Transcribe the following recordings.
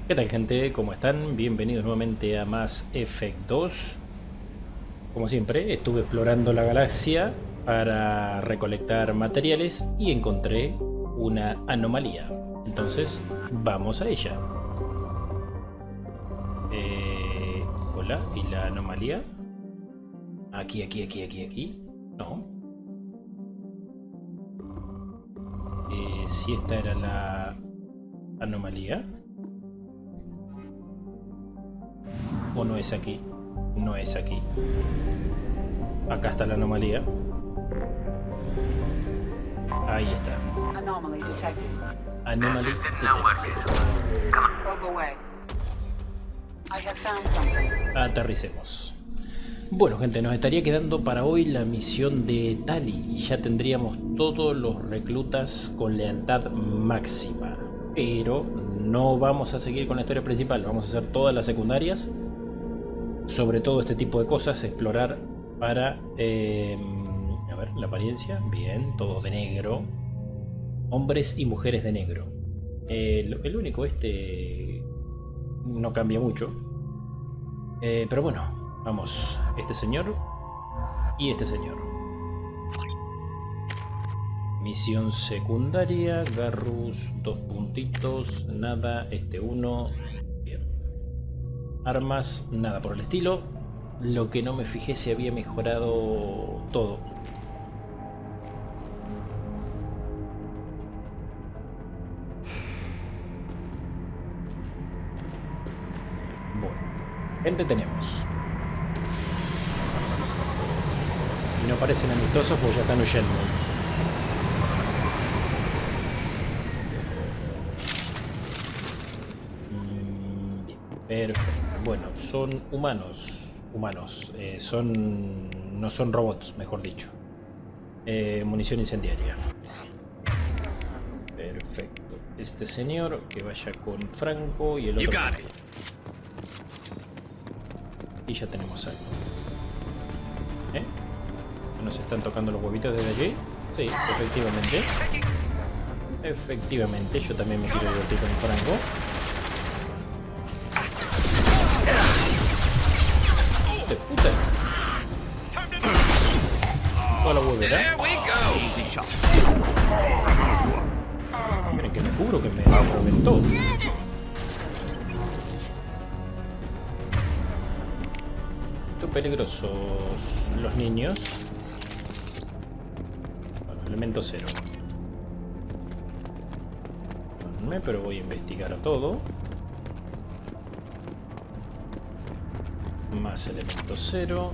¿Qué tal, gente? ¿Cómo están? Bienvenidos nuevamente a Mass Effect 2. Como siempre, estuve explorando la galaxia para recolectar materiales y encontré una anomalía. Entonces, vamos a ella. Hola, ¿y la anomalía? Aquí. No. Si esta era la anomalía. ¿O no es aquí? No es aquí. Acá está la anomalía. Ahí está. Anomaly detected. Anomaly detected. Probe away. I have found something. Aterricemos. Bueno, gente, nos estaría quedando para hoy la misión de Tali y ya tendríamos todos los reclutas con lealtad máxima. Pero no vamos a seguir con la historia principal, vamos a hacer todas las secundarias. Sobre todo este tipo de cosas, explorar para... a ver, la apariencia, bien, todo de negro. Hombres y mujeres de negro. El único no cambia mucho. Pero bueno, vamos, este señor y este señor. Misión secundaria, Garrus, 2 puntitos, nada, uno. Armas, nada por el estilo. Lo que no me fijé si había mejorado todo. Bueno, gente tenemos. Y no parecen amistosos porque ya están huyendo. Bien, perfecto. Bueno, son humanos. No son robots, mejor dicho. Munición incendiaria. Perfecto. Este señor que vaya con Franco y el otro. Y ya tenemos algo. ¿Nos están tocando los huevitos desde allí? Sí, efectivamente. Efectivamente, yo también me quiero divertir con Franco. De puta. Toda la huevera. Miren que me cubro, que me reventó. Estos peligrosos los niños. Bueno, elemento cero. Pero voy a investigar a todo. Más elemento cero.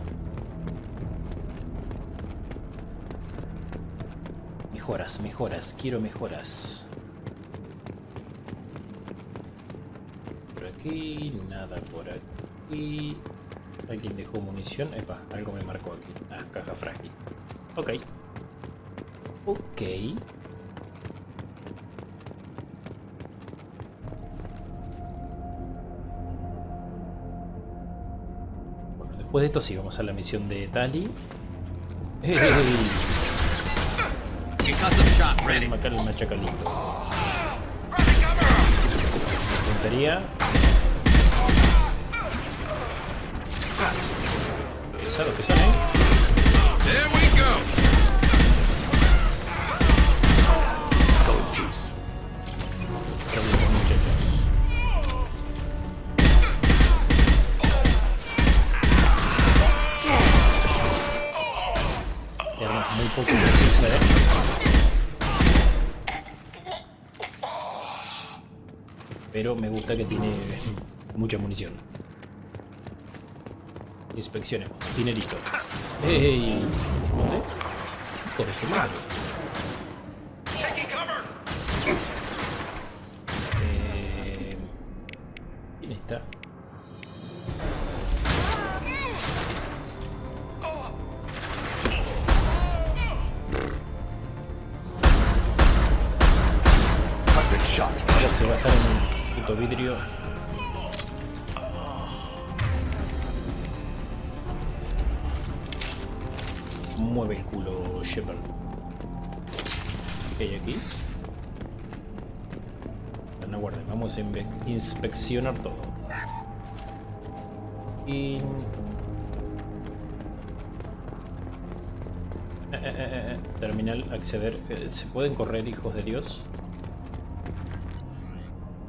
Mejoras, quiero mejoras. Por aquí, nada por aquí. Alguien dejó munición. Epa, algo me marcó aquí. Ah, caja frágil. Ok. Después de esto sí, vamos a la misión de Tali. Calma, Chacalito. Puntería. Pesados que son, Muy poco precisa, pero me gusta que tiene mucha munición. Inspeccionemos. Dinerito. ¡Ey! ¿Dónde? Hijo de su madre. ¿Quién está? Se va a estar en un puto vidrio. Mueve el culo, Shepard. ¿Qué hay aquí? aguarden, vamos a inspeccionar todo. Y... terminal, acceder. ¿Se pueden correr, hijos de Dios?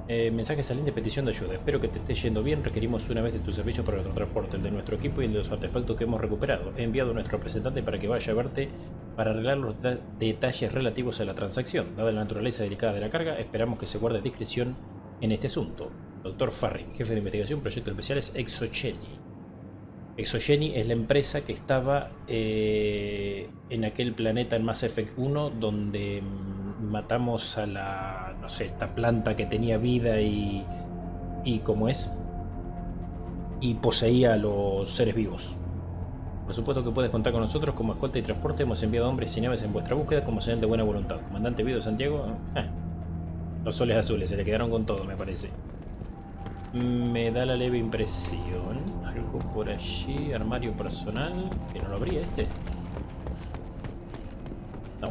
Mensaje saliente, petición de ayuda. Espero que te esté yendo bien. Requerimos una vez de tu servicio para nuestro transporte, el de nuestro equipo y el de los artefactos que hemos recuperado. He enviado a nuestro representante para que vaya a verte para arreglar los detalles relativos a la transacción. Dada la naturaleza delicada de la carga, esperamos que se guarde discreción en este asunto. Dr. Farring, jefe de investigación, proyectos especiales, Exogeny. Exogeny es la empresa que estaba en aquel planeta en Mass Effect 1 donde matamos a la, no sé, esta planta que tenía vida y ¿cómo es? Y poseía a los seres vivos. Por supuesto que puedes contar con nosotros como escolta y transporte. Hemos enviado hombres y naves en vuestra búsqueda como señal de buena voluntad. Comandante Vido Santiago. Los soles azules se le quedaron con todo, me parece. Me da la leve impresión. Algo por allí. Armario personal. Que no lo abría este. No.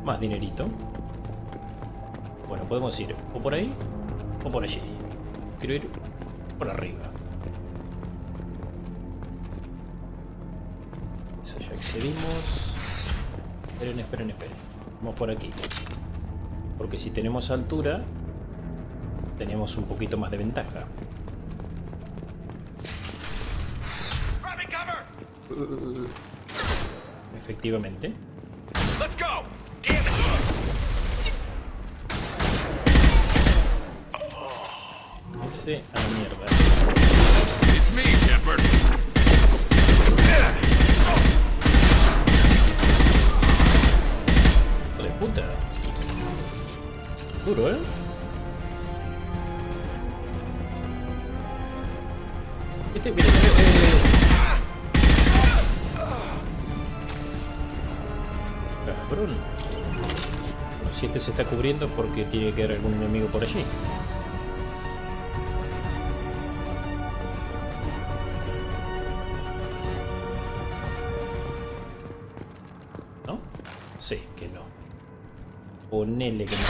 Más dinerito. Bueno, podemos ir o por ahí o por allí. Quiero ir por arriba. Eso ya accedimos. Esperen. Vamos por aquí. Porque si tenemos altura, tenemos un poquito más de ventaja. Efectivamente. Ese a la mierda. It's me, Shepard. Hijo de puta. Duro, ¿eh? Mira, cabrón. Bueno, si este se está cubriendo porque tiene que haber algún enemigo por allí. ¿No? Sí, que no. Ponele que no.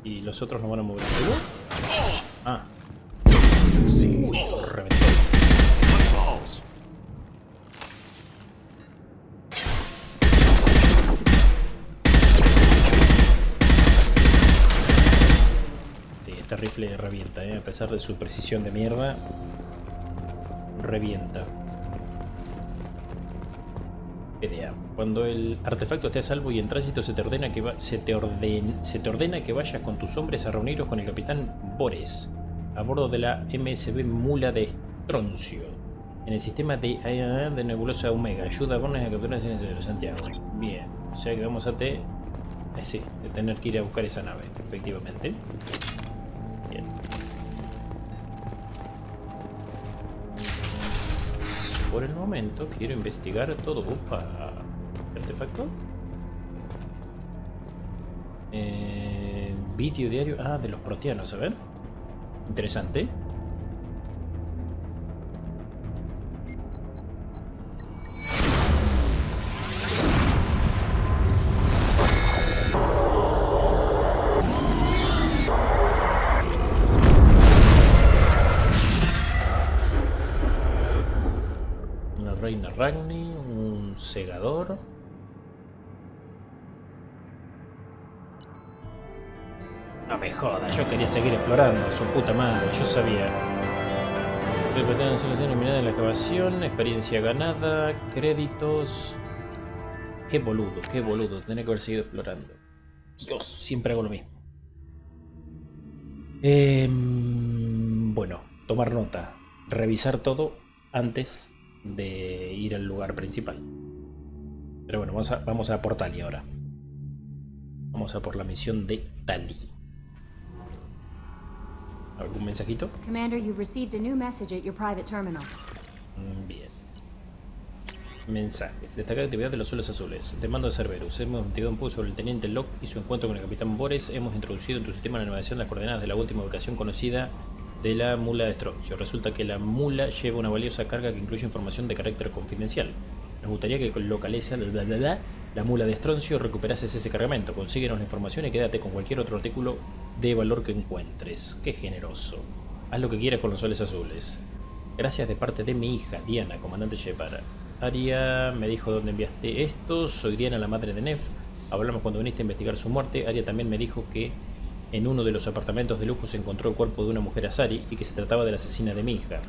Y los otros no van a mover. Ah. Sí. Uy, reventó. Sí, este rifle revienta, a pesar de su precisión de mierda. Revienta. Cuando el artefacto esté a salvo y en tránsito se te ordena que vayas con tus hombres a reuniros con el capitán Bores a bordo de la MSB Mula de Estroncio en el sistema de nebulosa Omega. Ayuda a Bornes a capturar el Santiago. Bien, o sea que vamos a de tener que ir a buscar esa nave, efectivamente. Bien. Por el momento quiero investigar todo. Opa, artefacto. Vídeo diario. Ah, de los proteanos, a ver. Interesante. Reina Ragni, un segador. No me jodas, yo quería seguir explorando, su puta madre, yo sabía. Una solución eliminada de la excavación, experiencia ganada, créditos. Qué boludo, tendría que haber seguido explorando. Dios, siempre hago lo mismo. Bueno, tomar nota, revisar todo antes de ir al lugar principal. Pero bueno, vamos a por Tali ahora. Vamos a por la misión de Tali. ¿Algún mensajito? Commander, you've received a new message at your private terminal. Bien. Mensajes. Destacar actividad de los suelos azules. Te mando a Cerberus. Hemos metido un pulso sobre el teniente Locke y su encuentro con el capitán Bores. Hemos introducido en tu sistema la navegación las coordenadas de la última ubicación conocida de la mula de estroncio. Resulta que la mula lleva una valiosa carga que incluye información de carácter confidencial. Nos gustaría que localice la mula de estroncio, recuperases ese cargamento, consíguenos la información y quédate con cualquier otro artículo de valor que encuentres. Qué generoso. Haz lo que quieras con los soles azules. Gracias de parte de mi hija, Diana, comandante Shepard. Aria me dijo dónde enviaste esto. Soy Diana, la madre de Nef. Hablamos cuando viniste a investigar su muerte. Aria también me dijo que en uno de los apartamentos de lujo se encontró el cuerpo de una mujer Asari y que se trataba de la asesina de mi hija.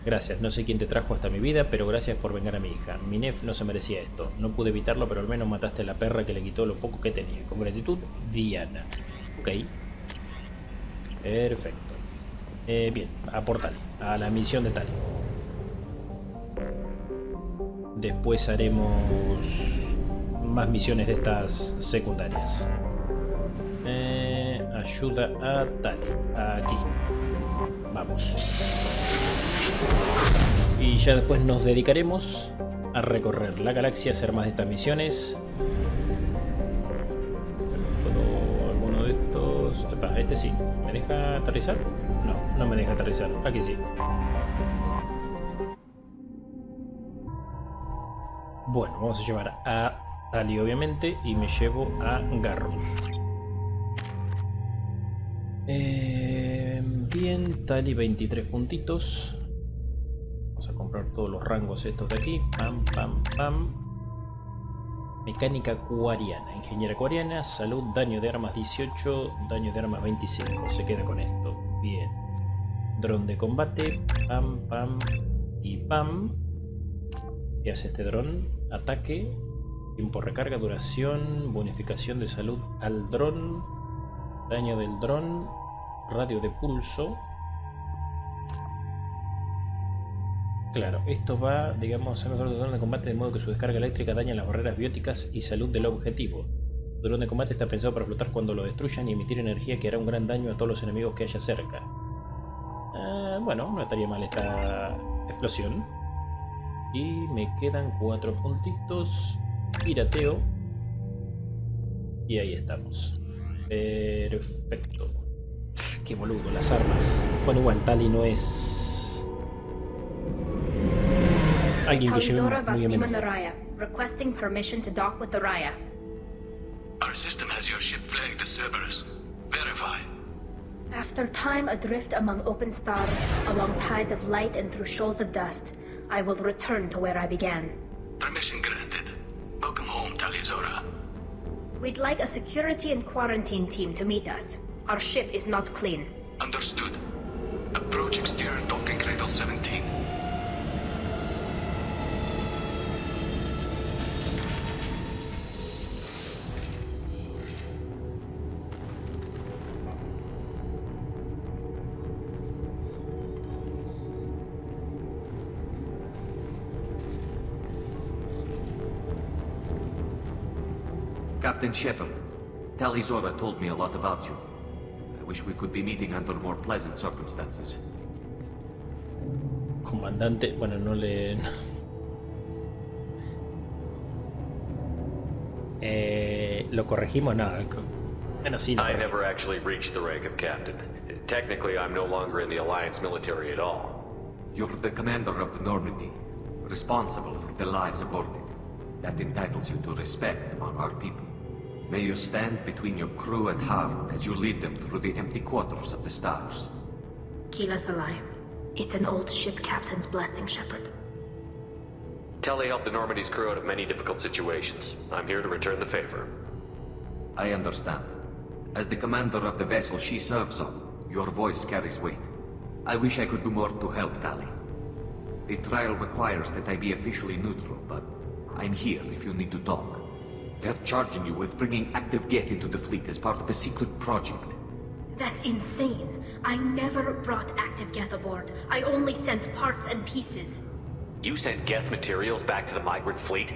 Gracias, no sé quién te trajo hasta mi vida, pero gracias por vengar a mi hija. Mi Nef no se merecía esto. No pude evitarlo, pero al menos mataste a la perra que le quitó lo poco que tenía. Con gratitud, Diana. Ok. Perfecto. Bien, a por Tali, a la misión de Tali. Después haremos más misiones de estas secundarias. Ayuda a Tali. Aquí. Vamos. Y ya después nos dedicaremos a recorrer la galaxia, hacer más de estas misiones. ¿Puedo alguno de estos? Epa, este sí. ¿Me deja aterrizar? No, no me deja aterrizar. Aquí sí. Bueno, vamos a llevar a Tali obviamente y me llevo a Garrus. Bien, Tali 23 puntitos. Vamos a comprar todos los rangos estos de aquí. Pam, pam, pam. Mecánica acuariana, ingeniera acuariana, salud, daño de armas 18, daño de armas 25. Se queda con esto. Bien. Dron de combate. Pam, pam y pam. ¿Qué hace este dron? Ataque. Tiempo recarga, duración, bonificación de salud al dron. Daño del dron. Radio de pulso. Claro, esto va, digamos, a mejor dron de combate de modo que su descarga eléctrica daña las barreras bióticas y salud del objetivo. El dron de combate está pensado para flotar cuando lo destruyan y emitir energía que hará un gran daño a todos los enemigos que haya cerca. Bueno, no estaría mal esta explosión. Y me quedan 4 puntitos. Pirateo. Y ahí estamos. Perfecto. Qué boludo, las armas. Bueno, igual Tali no es alguien que lleve muy a menudo. Requesting permission to dock with the Raya. Our system has your ship flagged as Cerberus. Verify. After time adrift among open stars, along tides of light and through shoals of dust, I will return to where I began. Permission granted. Welcome home, Tali's hora. We'd like a security and quarantine team to meet us. Our ship is not clean. Understood. Approach exterior docking cradle 17. Captain Shepard, Tali's hora told me a lot about you. I wish we could be meeting under more pleasant circumstances. Comandante, bueno, no le... lo corregimos, nada. Bueno, sí, I never actually reached the rank of captain. Technically, I'm no longer in the Alliance military at all. You're the commander of the Normandy, responsible for the lives aboard it. That entitles you to respect among our people. May you stand between your crew and harm as you lead them through the empty quarters of the stars. Kila Salai. It's an old ship captain's blessing, Shepard. Tali helped the Normandy's crew out of many difficult situations. I'm here to return the favor. I understand. As the commander of the vessel she serves on, your voice carries weight. I wish I could do more to help Tali. The trial requires that I be officially neutral, but I'm here if you need to talk. They're charging you with bringing active Geth into the fleet as part of a secret project. That's insane. I never brought active Geth aboard. I only sent parts and pieces. You sent Geth materials back to the migrant fleet?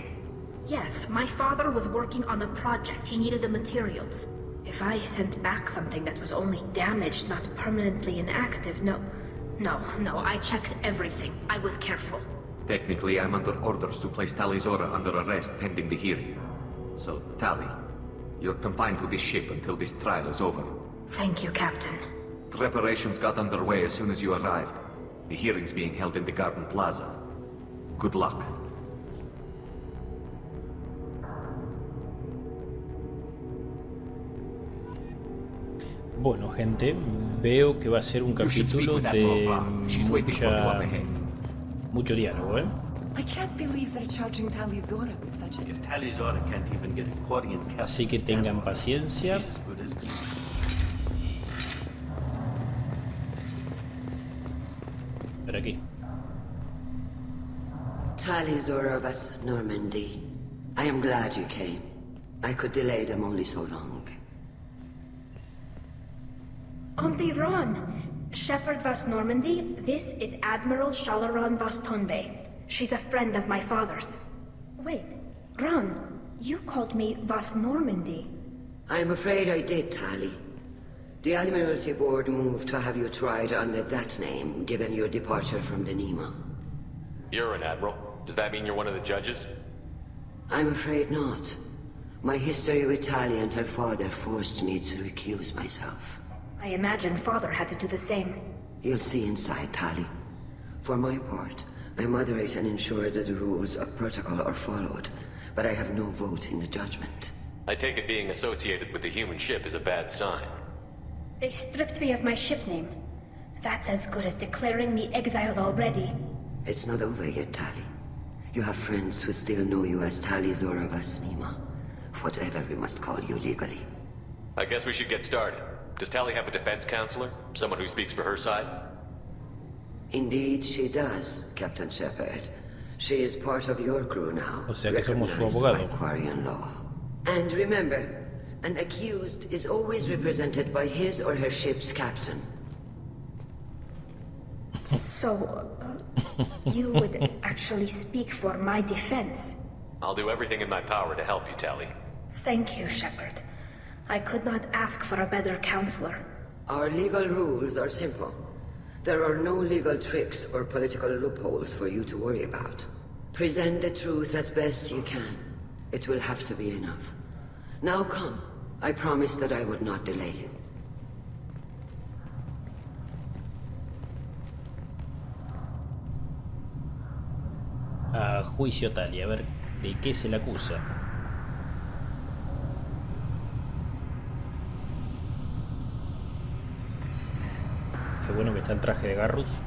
Yes, my father was working on a project. He needed the materials. If I sent back something that was only damaged, not permanently inactive, no, I checked everything. I was careful. Technically, I'm under orders to place Tali's hora under arrest pending the hearing. So, Tali, you're confined to this ship until this trial is over. Thank you, Captain. Preparations got underway as soon as you arrived. The hearing's being held in the Garden Plaza. Good luck. Bueno, gente, veo que va a ser un capítulo de mucho diálogo, ¿eh? I can't believe they're charging Tali with such a... Tali's order can't even get a accordion cap. Así que tengan paciencia. She's as good as gold. Por aquí. Tali's of us, Normandy. I am glad you came. I could delay them only so long. Auntie Ron! Shepard vas Normandy, this is Admiral Shalaron vas Tonbe. She's a friend of my father's. Wait, Ron, you called me vas Normandy. I'm afraid I did, Tali. The Admiralty Board moved to have you tried under that name, given your departure from the Nima. You're an admiral. Does that mean you're one of the judges? I'm afraid not. My history with Tali and her father forced me to recuse myself. I imagine father had to do the same. You'll see inside, Tali. For my part, I moderate and ensure that the rules of protocol are followed, but I have no vote in the judgment. I take it being associated with the human ship is a bad sign. They stripped me of my ship name. That's as good as declaring me exiled already. It's not over yet, Tali. You have friends who still know you as Tali Zora Vasnima. Whatever we must call you legally. I guess we should get started. Does Tali have a defense counselor? Someone who speaks for her side? Indeed, she does, Captain Shepard. She is part of your crew now. O sea que somos su recognized abogado. by Quarian law. And remember, an accused is always represented by his or her ship's captain. So, you would actually speak for my defense? I'll do everything in my power to help you, Tali. Thank you, Shepard. I could not ask for a better counselor. Our legal rules are simple. There are no legal tricks or political loopholes for you to worry about. Present the truth as best you can. It will have to be enough. Now come. I promised that I would not delay you. A juicio Tali, a ver de qué se le acusa. Qué bueno que está el traje de Garrus.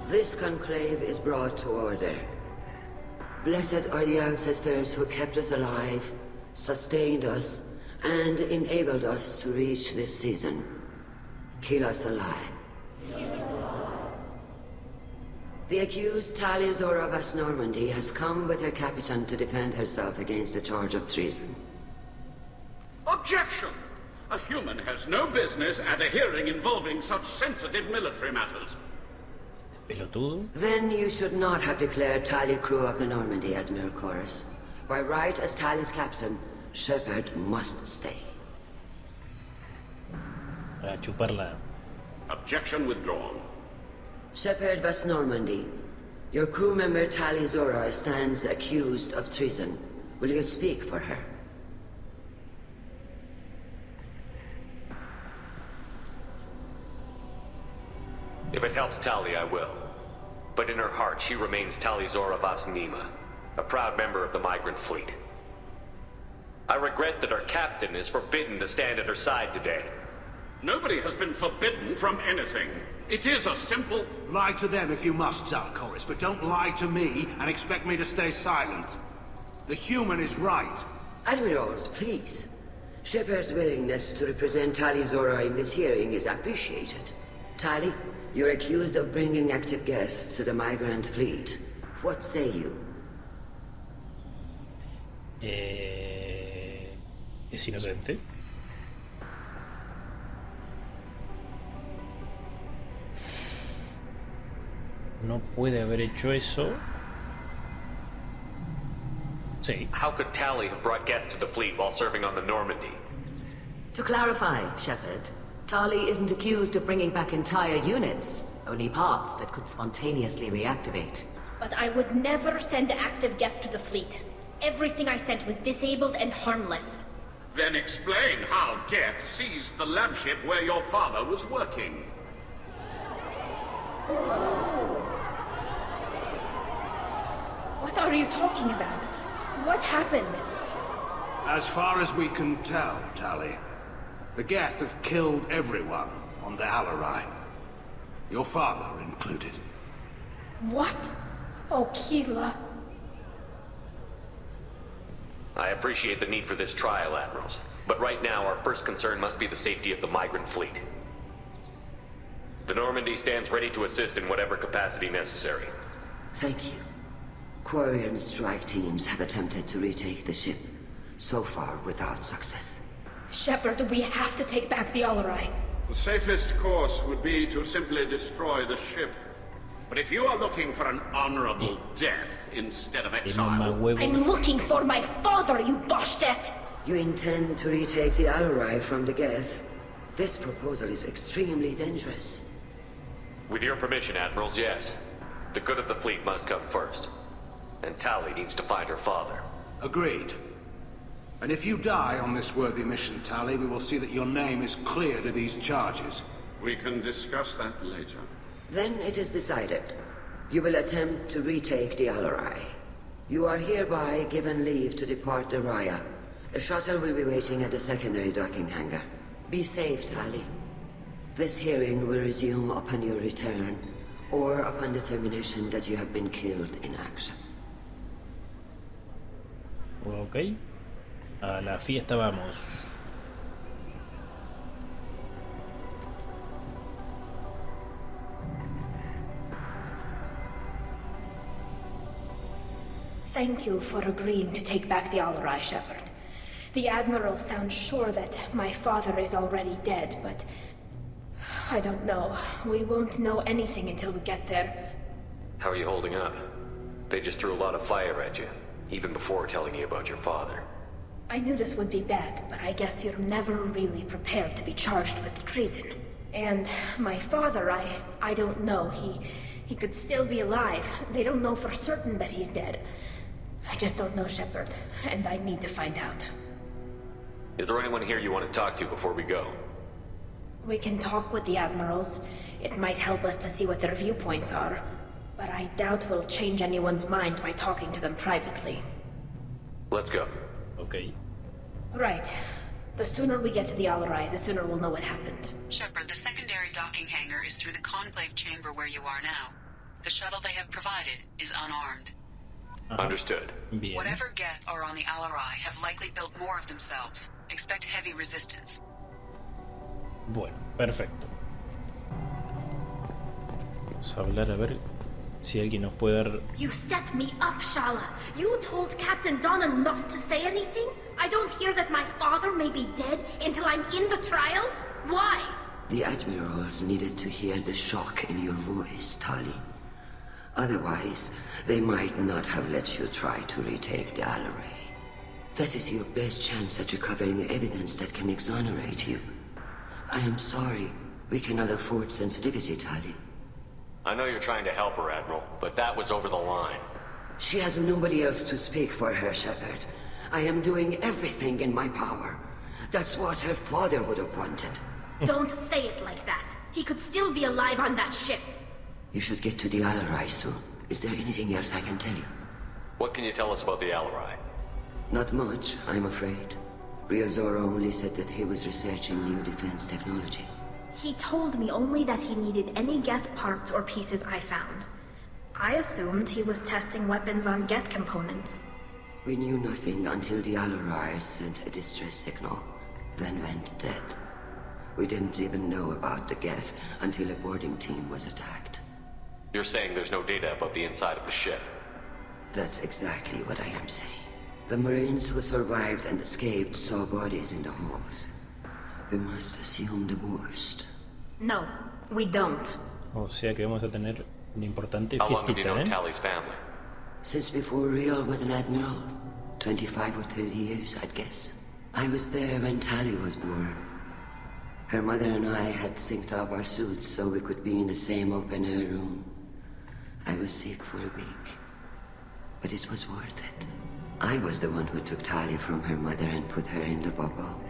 This conclave is brought to order. Blessed are the ancestors who kept us alive, sustained us, and enabled us to reach this season. Keep us alive. The accused Tali Zora vas Normandy has come with her captain to defend herself against a charge of treason. Objection! A human has no business at a hearing involving such sensitive military matters. Pelotudo. Then you should not have declared Tali crew of the Normandy, Admiral Chorus. By right as Tali's captain, Shepard must stay. A chuparla. Objection withdrawn. Shepard vas Normandy. Your crew member Tali Zora stands accused of treason. Will you speak for her? If it helps Tali, I will. But in her heart, she remains Tali Zora vas Nima, a proud member of the migrant fleet. I regret that our captain is forbidden to stand at her side today. Nobody has been forbidden from anything. It is a simple... Lie to them if you must, Zalcoris, but don't lie to me and expect me to stay silent. The human is right. Admirals, please. Shepard's willingness to represent Tali Zora in this hearing is appreciated. Tali, you're accused of bringing active guests to the migrant fleet. What say you? Es inocente. No puede haber hecho eso. Sí. How could Tali have brought guests to the fleet while serving on the Normandy? To clarify, Shepard, Tali isn't accused of bringing back entire units, only parts that could spontaneously reactivate. But I would never send active Geth to the fleet. Everything I sent was disabled and harmless. Then explain how Geth seized the lab ship where your father was working. What are you talking about? What happened? As far as we can tell, Tali, the Geth have killed everyone on the Alarai. Your father included. What? Oh, Keela. I appreciate the need for this trial, Admirals. But right now, our first concern must be the safety of the migrant fleet. The Normandy stands ready to assist in whatever capacity necessary. Thank you. Quarry and strike teams have attempted to retake the ship, so far without success. Shepard, we have to take back the Alarai. The safest course would be to simply destroy the ship. But if you are looking for an honorable death instead of exile... I'm looking for my father, you bastet! You intend to retake the Alarai from the Geth? This proposal is extremely dangerous. With your permission, Admirals, yes. The good of the fleet must come first. And Tali needs to find her father. Agreed. And if you die on this worthy mission, Tali, we will see that your name is cleared of these charges. We can discuss that later. Then it is decided. You will attempt to retake the Alarai. You are hereby given leave to depart the Raya. A shuttle will be waiting at the secondary docking hangar. Be safe, Tali. This hearing will resume upon your return, or upon determination that you have been killed in action. Ok. A la fiesta vamos. Thank you for agreeing to take back the Alarai, Shepard. The Admiral sounds sure that my father is already dead, but... I don't know. We won't know anything until we get there. How are you holding up? They just threw a lot of fire at you, even before telling you about your father. I knew this would be bad, but I guess you're never really prepared to be charged with treason. And my father, I don't know. He could still be alive. They don't know for certain that he's dead. I just don't know, Shepard, and I need to find out. Is there anyone here you want to talk to before we go? We can talk with the Admirals. It might help us to see what their viewpoints are. But I doubt we'll change anyone's mind by talking to them privately. Let's go. Okay. Right. The sooner we get to the Alarai, the sooner we'll know what happened. Shepard, the secondary docking hangar is through the conclave chamber where you are now. The shuttle they have provided is unarmed. Understood. Bien. Whatever Geth are on the Alarai have likely built more of themselves. Expect heavy resistance. Bueno, perfecto. Vamos a hablar a ver si alguien nos puede dar... You set me up, Shala. You told Captain Donna not to say anything? I don't hear that my father may be dead until I'm in the trial? Why? The Admirals needed to hear the shock in your voice, Tali. Otherwise, they might not have let you try to retake the Alarai. That is your best chance at recovering evidence that can exonerate you. I am sorry. We cannot afford sensitivity, Tali. I know you're trying to help her, Admiral, but that was over the line. She has nobody else to speak for her, Shepard. I am doing everything in my power. That's what her father would have wanted. Don't say it like that. He could still be alive on that ship. You should get to the Alarai soon. Is there anything else I can tell you? What can you tell us about the Alarai? Not much, I'm afraid. Ryozora only said that he was researching new defense technology. He told me only that he needed any Geth parts or pieces I found. I assumed he was testing weapons on Geth components. We knew nothing until the Alarai sent a distress signal, then went dead. We didn't even know about the Geth until a boarding team was attacked. You're saying there's no data about the inside of the ship? That's exactly what I am saying. The Marines who survived and escaped saw bodies in the halls. We must assume the worst. No, we don't. O sea que vamos a tener una importante How long have you fiestita, known Tali's family? Since before Riel was an admiral. 25 or 30 years, I'd guess. I was there when Tali was born. Her mother and I had synced up our suits so we could be in the same open-air room. I was sick for a week, but it was worth it. I was the one who took Tali from her mother and put her in the bubble.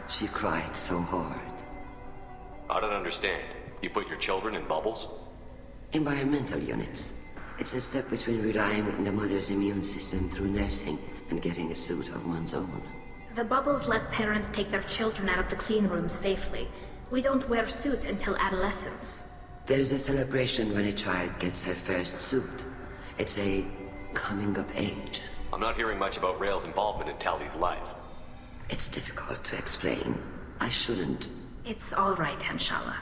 She cried so hard. I don't understand. You put your children in bubbles? Environmental units. It's a step between relying on the mother's immune system through nursing and getting a suit of one's own. The bubbles let parents take their children out of the clean rooms safely. We don't wear suits until adolescence. There's a celebration when a child gets her first suit. It's a coming of age. I'm not hearing much about Rael's involvement in Tali's life. It's difficult to explain. I shouldn't. It's all right, Anshala.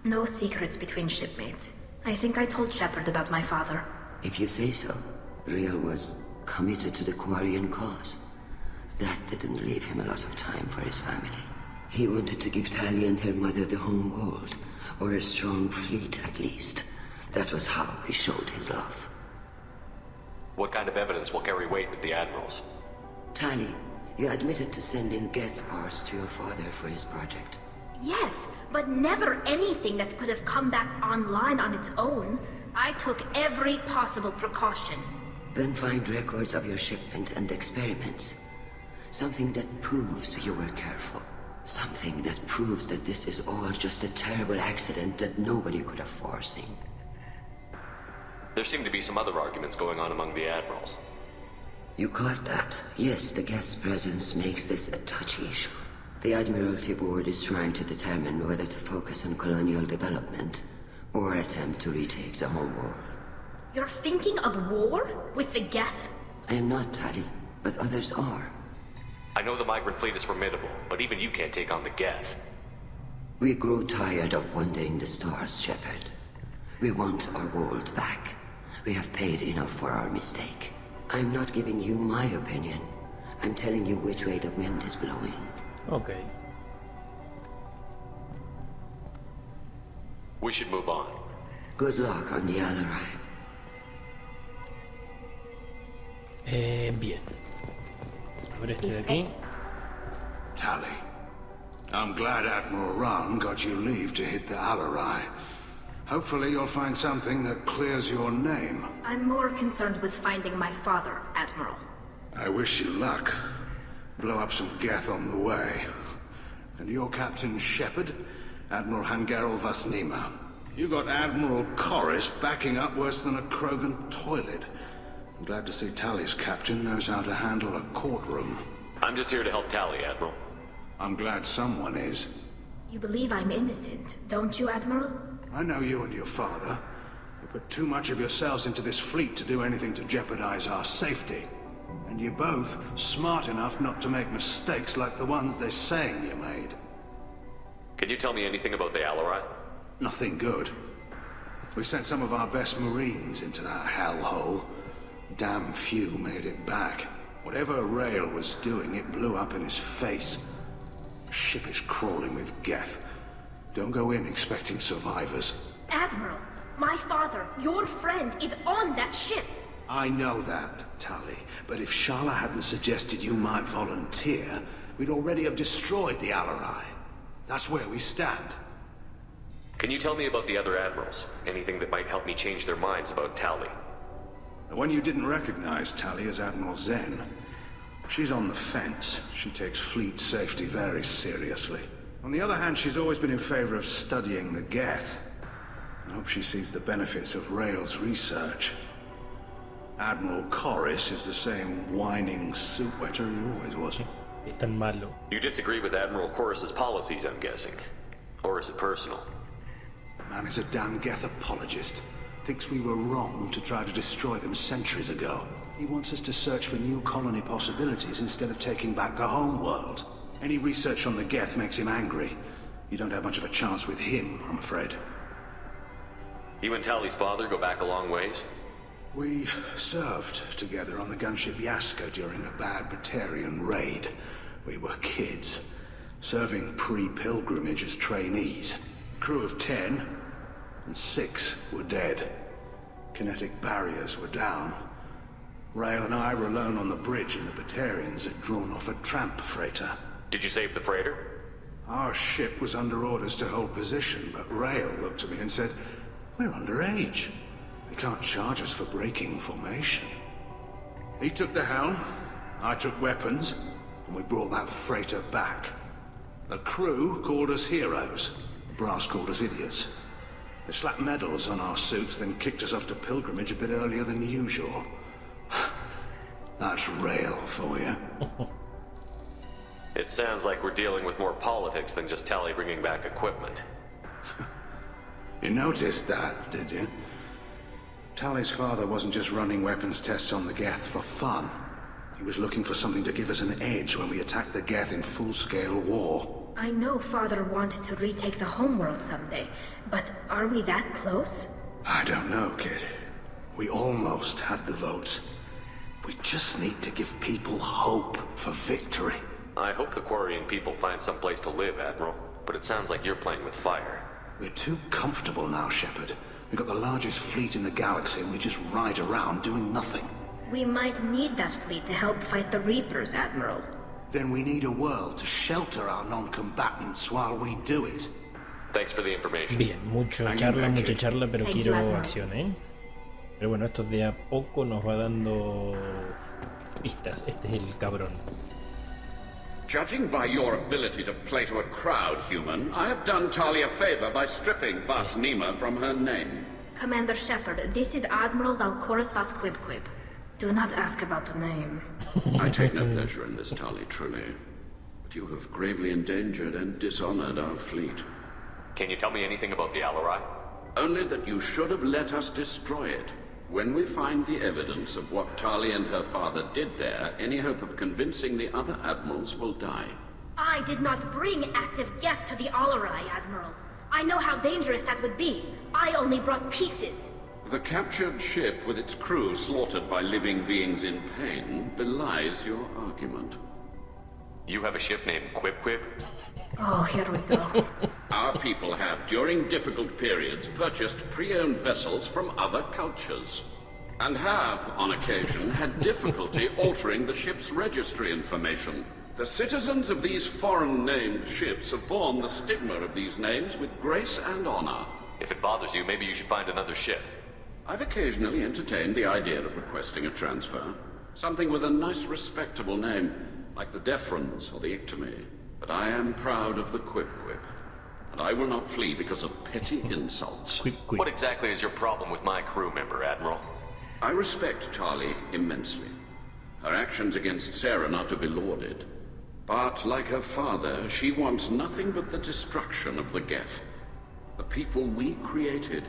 No secrets between shipmates. I think I told Shepard about my father. If you say so. Rael was committed to the Quarian cause. That didn't leave him a lot of time for his family. He wanted to give Tali and her mother the home world, or a strong fleet at least. That was how he showed his love. What kind of evidence will carry weight with the admirals? Tali, you admitted to sending Geth parts to your father for his project. Yes, but never anything that could have come back online on its own. I took every possible precaution. Then find records of your shipment and experiments. Something that proves you were careful. Something that proves that this is all just a terrible accident that nobody could have foreseen. There seem to be some other arguments going on among the admirals. You caught that? Yes, the Geth's presence makes this a touchy issue. The Admiralty Board is trying to determine whether to focus on colonial development or attempt to retake the home world. You're thinking of war? With the Geth? I am not, Tali, but others are. I know the migrant fleet is formidable, but even you can't take on the Geth. We grow tired of wandering the stars, Shepard. We want our world back. We have paid enough for our mistake. I'm not giving you my opinion. I'm telling you which way the wind is blowing. Okay. We should move on. Good luck on the Alarai. Bien. A ver este de aquí. Tali, I'm glad Admiral Rahn got you leave to hit the Alarai. Hopefully you'll find something that clears your name. I'm more concerned with finding my father, Admiral. I wish you luck. Blow up some Geth on the way. And your Captain Shepard, Admiral Hangarel Vasnima. You got Admiral Corris backing up worse than a Krogan toilet. I'm glad to see Tali's captain knows how to handle a courtroom. I'm just here to help Tali, Admiral. I'm glad someone is. You believe I'm innocent, don't you, Admiral? I know you and your father. You put too much of yourselves into this fleet to do anything to jeopardize our safety. And you're both smart enough not to make mistakes like the ones they're saying you made. Can you tell me anything about the Alarai? Nothing good. We sent some of our best Marines into that hellhole. Damn few made it back. Whatever Rael was doing, it blew up in his face. The ship is crawling with Geth. Don't go in expecting survivors. Admiral, my father, your friend, is on that ship. I know that, Tali, but if Shala hadn't suggested you might volunteer, we'd already have destroyed the Alarai. That's where we stand. Can you tell me about the other admirals? Anything that might help me change their minds about Tali? The one you didn't recognize, Tali, is Admiral Zen. She's on the fence. She takes fleet safety very seriously. On the other hand, she's always been in favor of studying the Geth. I hope she sees the benefits of Rael's research. Admiral Corris is the same whining soup wetter he always was. Es tan malo. You disagree with Admiral Corris's policies, I'm guessing. Or is it personal? The man is a damn Geth apologist. Thinks we were wrong to try to destroy them centuries ago. He wants us to search for new colony possibilities instead of taking back the home world. Any research on the Geth makes him angry. You don't have much of a chance with him, I'm afraid. You and Tali's father go back a long ways? We served together on the gunship Yaska during a bad Batarian raid. We were kids, serving pre-pilgrimage as trainees. Crew of 10, and 6 were dead. Kinetic barriers were down. Rael and I were alone on the bridge, and the Batarians had drawn off a tramp freighter. Did you save the freighter? Our ship was under orders to hold position, but Rail looked at me and said, "We're underage. They can't charge us for breaking formation." He took the helm, I took weapons, and we brought that freighter back. The crew called us heroes. The brass called us idiots. They slapped medals on our suits, then kicked us off to pilgrimage a bit earlier than usual. That's Rail for you. It sounds like we're dealing with more politics than just Tali bringing back equipment. You noticed that, did you? Tali's father wasn't just running weapons tests on the Geth for fun. He was looking for something to give us an edge when we attacked the Geth in full-scale war. I know Father wanted to retake the homeworld someday, but are we that close? I don't know, kid. We almost had the votes. We just need to give people hope for victory. I hope the Quarian people find some place to live, Admiral, but it sounds like you're playing with fire. We're too comfortable now, Shepard. We've got the largest fleet in the galaxy and we just ride around doing nothing. We might need that fleet to help fight the Reapers, Admiral. Then we need a world to shelter our non-combatants while we do it. Thanks for the information. Bien, mucha charla, pero quiero acción, ¿eh? Pero bueno, esto de a poco nos va dando pistas. Este es el cabrón. Judging by your ability to play to a crowd, human, I have done Tali a favor by stripping Vas Nima from her name. Commander Shepard, this is Admiral Zalcorus Vas Quibquib. Do not ask about the name. I take no pleasure in this, Tali, truly. But you have gravely endangered and dishonored our fleet. Can you tell me anything about the Alarai? Only that you should have let us destroy it. When we find the evidence of what Tali and her father did there, any hope of convincing the other admirals will die. I did not bring active Geth to the Alarai, Admiral. I know how dangerous that would be. I only brought pieces. The captured ship with its crew slaughtered by living beings in pain belies your argument. You have a ship named Quib? Oh, here we go. Our people have, during difficult periods, purchased pre-owned vessels from other cultures. And have, on occasion, had difficulty altering the ship's registry information. The citizens of these foreign-named ships have borne the stigma of these names with grace and honor. If it bothers you, maybe you should find another ship. I've occasionally entertained the idea of requesting a transfer. Something with a nice, respectable name, like the Defrons or the Ictomy. But I am proud of the Quib, and I will not flee because of petty insults. What exactly is your problem with my crew member, Admiral? I respect Tali immensely. Her actions against Sarah are not to be lauded. But, like her father, she wants nothing but the destruction of the Geth. The people we created.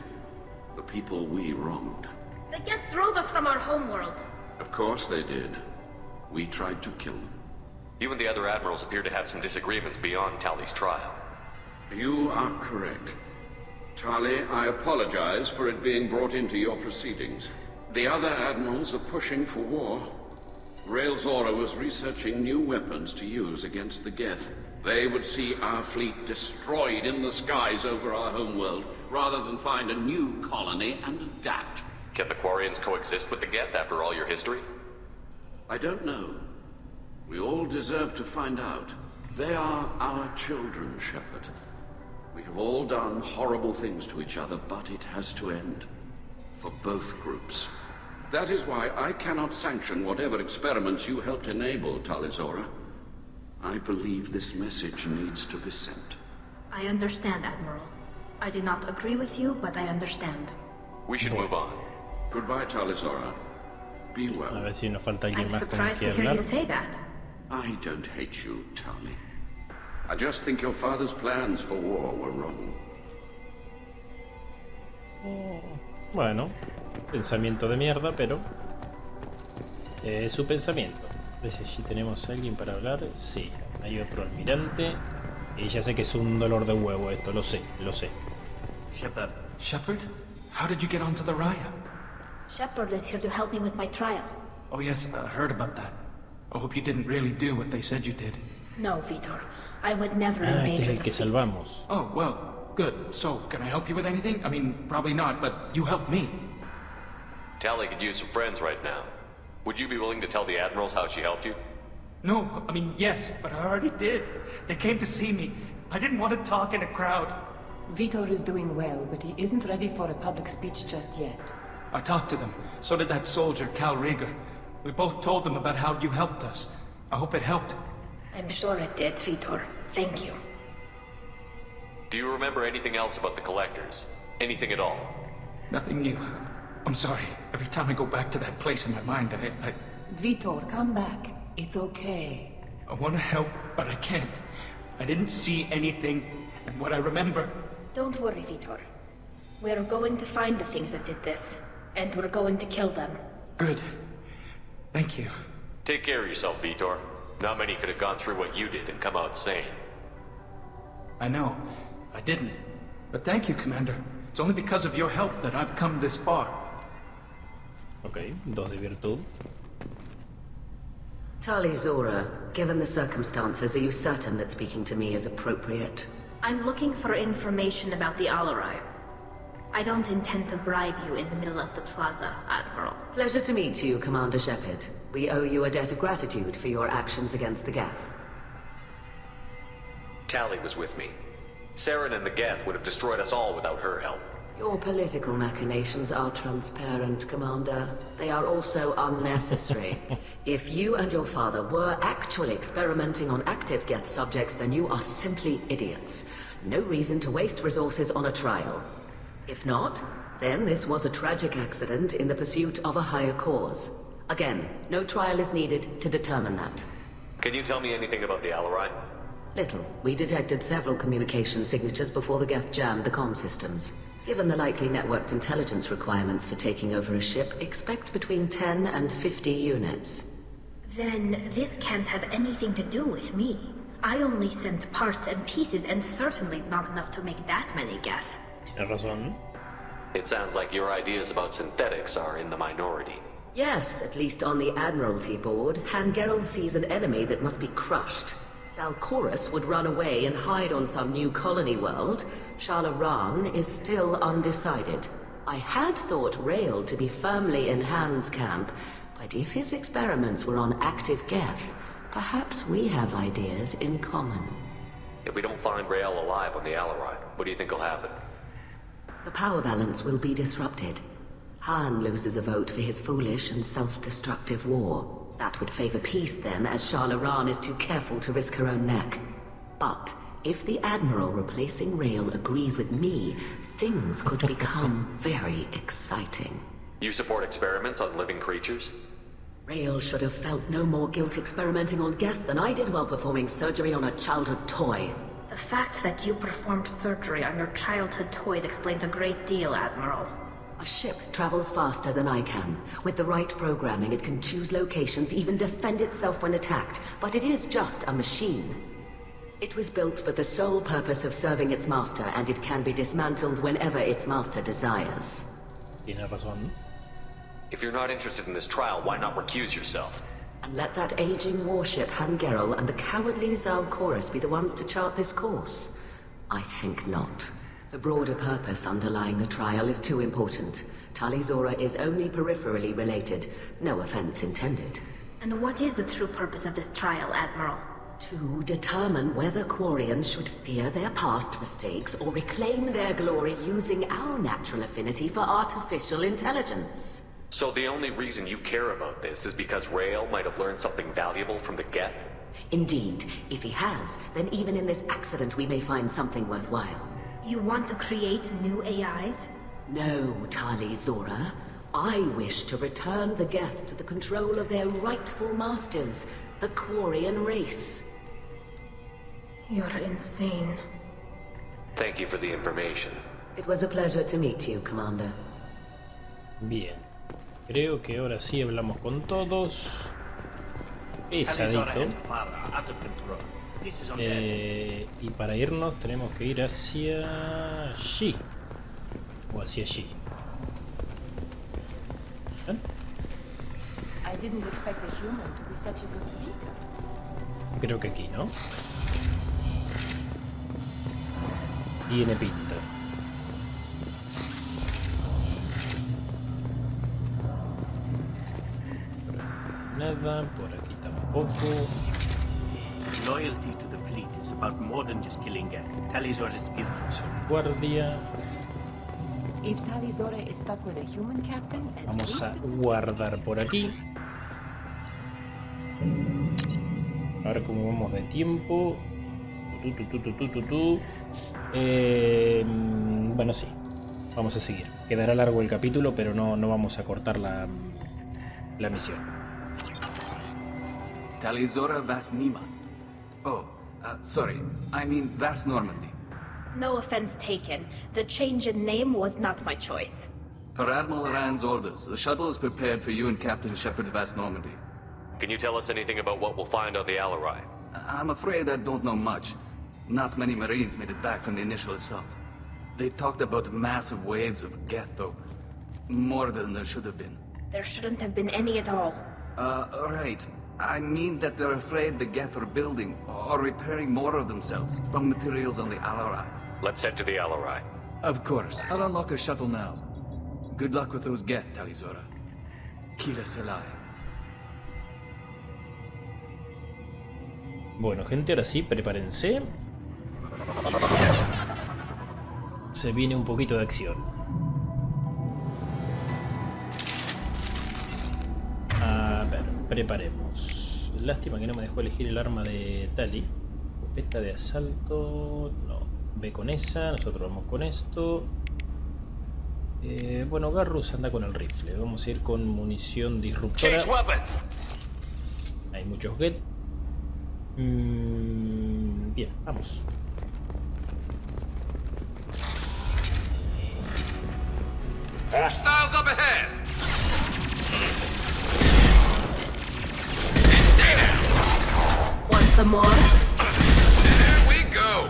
The people we wronged. The Geth drove us from our homeworld. Of course they did. We tried to kill them. You and the other admirals appear to have some disagreements beyond Tali's trial. You are correct. Tali, I apologize for it being brought into your proceedings. The other admirals are pushing for war. Rail Zora was researching new weapons to use against the Geth. They would see our fleet destroyed in the skies over our homeworld, rather than find a new colony and adapt. Can the Quarians coexist with the Geth after all your history? I don't know. We all deserve to find out. They are our children, Shepard. We have all done horrible things to each other, but it has to end. For both groups. That is why I cannot sanction whatever experiments you helped enable, Tali Zora. I believe this message needs to be sent. I understand, Admiral. I do not agree with you, but I understand. We should move on. Goodbye, Tali Zora. Be well. A ver si nos falta alguien I'm más con surprised to quien hear hablar. you say that. I don't hate you, Tali. I just think your father's plans for war were wrong. Bueno, pensamiento de mierda, pero su pensamiento. A ver si allí tenemos a alguien para hablar. Sí, hay otro almirante. Y ya sé que es un dolor de huevo esto, lo sé. Shepard. Shepard? How did you get onto the Raya? Shepard is here to help me with my trial. Oh yes, I heard about that. I hope you didn't really do what they said you did. No, Vitor. I would never Este es endanger el the que fleet. salvamos. Oh, well, good. So, can I help you with anything? I mean, probably not, but you helped me. Tali could use some friends right now. Would you be willing to tell the admirals how she helped you? No, I mean, yes, but I already did. They came to see me. I didn't want to talk in a crowd. Vitor is doing well, but he isn't ready for a public speech just yet. I talked to them. So did that soldier, Cal Rieger. We both told them about how you helped us. I hope it helped. I'm sure it did, Vitor. Thank you. Do you remember anything else about the Collectors? Anything at all? Nothing new. I'm sorry. Every time I go back to that place in my mind, I Vitor, come back. It's okay. I want to help, but I can't. I didn't see anything, and what I remember... Don't worry, Vitor. We're going to find the things that did this, and we're going to kill them. Good. Thank you. Take care of yourself, Vitor. Not many could have gone through what you did and come out sane. I know. I didn't. But thank you, Commander. It's only because of your help that I've come this far. Ok, 2 de virtud. Tali Zora, given the circumstances, are you certain that speaking to me is appropriate? I'm looking for information about the Alarai. I don't intend to bribe you in the middle of the plaza, Admiral. Pleasure to meet you, Commander Shepard. We owe you a debt of gratitude for your actions against the Geth. Tali was with me. Saren and the Geth would have destroyed us all without her help. Your political machinations are transparent, Commander. They are also unnecessary. If you and your father were actually experimenting on active Geth subjects, then you are simply idiots. No reason to waste resources on a trial. If not, then this was a tragic accident in the pursuit of a higher cause. Again, no trial is needed to determine that. Can you tell me anything about the Alarai? Little. We detected several communication signatures before the Geth jammed the comm systems. Given the likely networked intelligence requirements for taking over a ship, expect between 10 and 50 units. Then this can't have anything to do with me. I only sent parts and pieces, and certainly not enough to make that many Geth. Tienes razón. It sounds like your ideas about synthetics are in the minority. Yes, at least on the Admiralty board, Hangerel sees an enemy that must be crushed. Zalcorus would run away and hide on some new colony world. Shalaran is still undecided. I had thought Rael to be firmly in Han's camp, but if his experiments were on active Geth, perhaps we have ideas in common. If we don't find Rael alive on the Alarai, what do you think will happen? The power balance will be disrupted. Han loses a vote for his foolish and self-destructive war. That would favor peace then, as Shalaran is too careful to risk her own neck. But if the Admiral replacing Rael agrees with me, things could become very exciting. You support experiments on living creatures? Rael should have felt no more guilt experimenting on Geth than I did while performing surgery on a childhood toy. The fact that you performed surgery on your childhood toys explains a great deal, Admiral. A ship travels faster than I can. With the right programming, it can choose locations, even defend itself when attacked. But it is just a machine. It was built for the sole purpose of serving its master, and it can be dismantled whenever its master desires. Tienes razón. If you're not interested in this trial, why not recuse yourself? And let that aging warship Hangerel and the cowardly Zalcorus be the ones to chart this course? I think not. The broader purpose underlying the trial is too important. Tali Zora is only peripherally related. No offense intended. And what is the true purpose of this trial, Admiral? To determine whether Quarians should fear their past mistakes or reclaim their glory using our natural affinity for artificial intelligence. So the only reason you care about this is because Rael might have learned something valuable from the Geth? Indeed. If he has, then even in this accident we may find something worthwhile. You want to create new AIs? No, Tali Zora. I wish to return the Geth to the control of their rightful masters, the Quarian race. You're insane. Thank you for the information. It was a pleasure to meet you, Commander. Bien. Creo que ahora sí hablamos con todos. Pesadito. Y para irnos tenemos que ir hacia allí. O hacia allí. ¿Eh? I didn't expect a human to be such a good speaker. Creo que aquí, ¿no? Tiene pinta. Nada, por aquí tampoco. Loyalty to the fleet is about more than just killing Geth. Tali's orders guilty. Guardia. If Tali's order is stuck with a human captain, Vamos a guardar por aquí. A ver cómo vamos de tiempo. Bueno, sí. Vamos a seguir. Quedará largo el capítulo, pero no vamos a cortar la misión. Tali's hora vas Nima. Oh, sorry. I mean Vas Normandy. No offense taken. The change in name was not my choice. Per Admiral Rand's orders, the shuttle is prepared for you and Captain Shepard Vas Normandy. Can you tell us anything about what we'll find on the Alarai? I'm afraid I don't know much. Not many Marines made it back from the initial assault. They talked about massive waves of Geth, though. More than there should have been. There shouldn't have been any at all. Right. I mean that they're afraid the Geth are building or repairing more of themselves from materials on the Alarai. Let's head to the Alarai. Of course. I'll unlock the shuttle now. Good luck with those Geth, Talizora. Kila Selai. Bueno, gente, ahora sí, prepárense. Se viene un poquito de acción. A ver, preparemos. Lástima que no me dejó elegir el arma de Tali. Escopeta de asalto. No, ve con esa. Nosotros vamos con esto. Bueno, Garrus anda con el rifle. Vamos a ir con munición disruptora. Hay muchos get. Bien, vamos. Hostiles up ahead! And stay down! Want some more? There we go!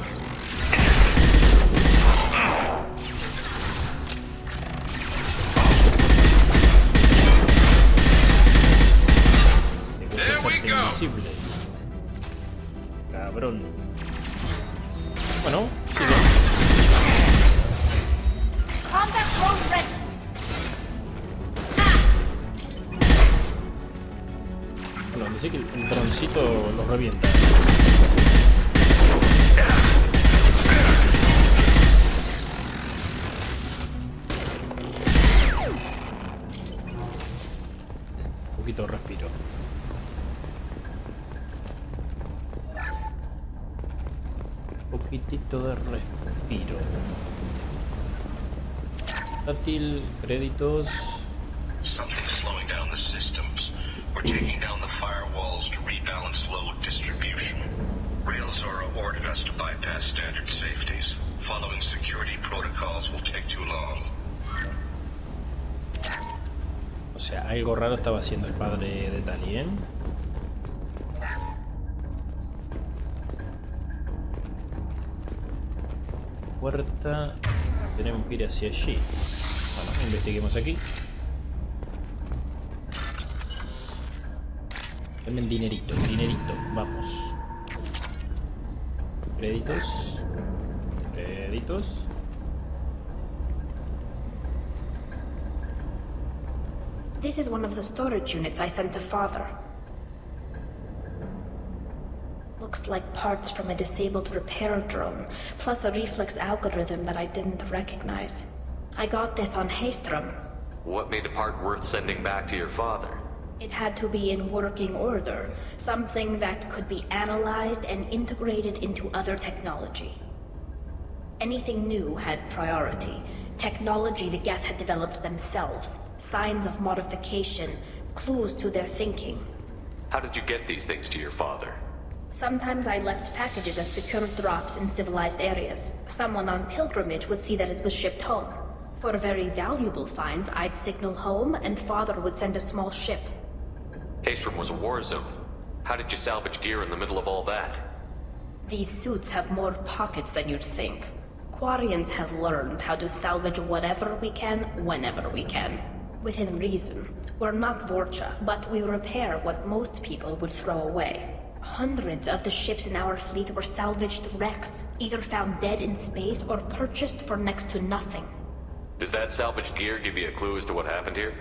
There we go! Invisible. Cabrón. Bueno, sigue. Combat drone ready. Bueno, dice que el droncito lo revienta. Un poquito de respiro. Poquitito de respiro. Tátil, créditos. Something's slowing down the systems. We're taking down the firewalls to rebalance load distribution. Railzora ordered us to bypass standard safeties. Following security protocols will take too long. O sea, algo raro estaba haciendo el padre de Tali, ¿eh? Puerta. Tenemos que ir hacia allí. Bueno, investiguemos aquí. Denme dinerito, dinerito. Vamos. Créditos. Créditos. This is one of the storage units I sent to Father. Looks like parts from a disabled repair drone, plus a reflex algorithm that I didn't recognize. I got this on Haystrom. What made a part worth sending back to your father? It had to be in working order, something that could be analyzed and integrated into other technology. Anything new had priority. Technology the Geth had developed themselves, signs of modification, clues to their thinking. How did you get these things to your father? Sometimes I left packages at secure drops in civilized areas. Someone on pilgrimage would see that it was shipped home. For very valuable finds, I'd signal home and Father would send a small ship. Haystrom was a war zone. How did you salvage gear in the middle of all that? These suits have more pockets than you'd think. Quarians have learned how to salvage whatever we can, whenever we can. Within reason. We're not Vorcha, but we repair what most people would throw away. Hundreds of the ships in our fleet were salvaged wrecks, either found dead in space or purchased for next to nothing. Does that salvaged gear give you a clue as to what happened here?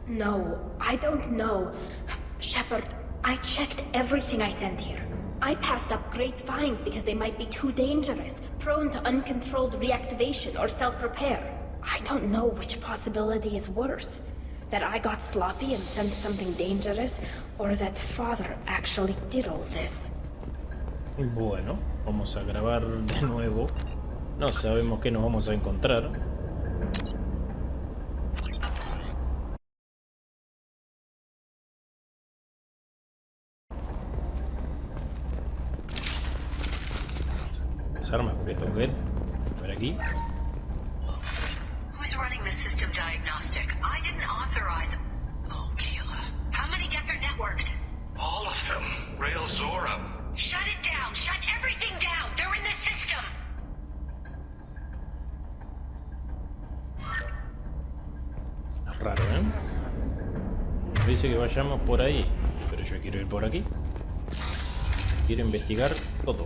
No, I don't know. Shepard, I checked everything I sent here. I passed up great finds because they might be too dangerous, prone to uncontrolled reactivation or self-repair. I don't know which possibility is worse. That I got sloppy and sent something dangerous, or that Father actually did all this. Bueno, vamos a grabar de nuevo. No sabemos qué nos vamos a encontrar. Armas porque tengo que ver aquí. Who's running the system diagnostic? I didn't authorize. Oh, Keela. How many get their networked? All of them. Rail Zora. Shut it down. Shut everything down. They're in the system. Es raro, ¿eh? Nos dice que vayamos por ahí, pero yo quiero ir por aquí. Quiero investigar todo.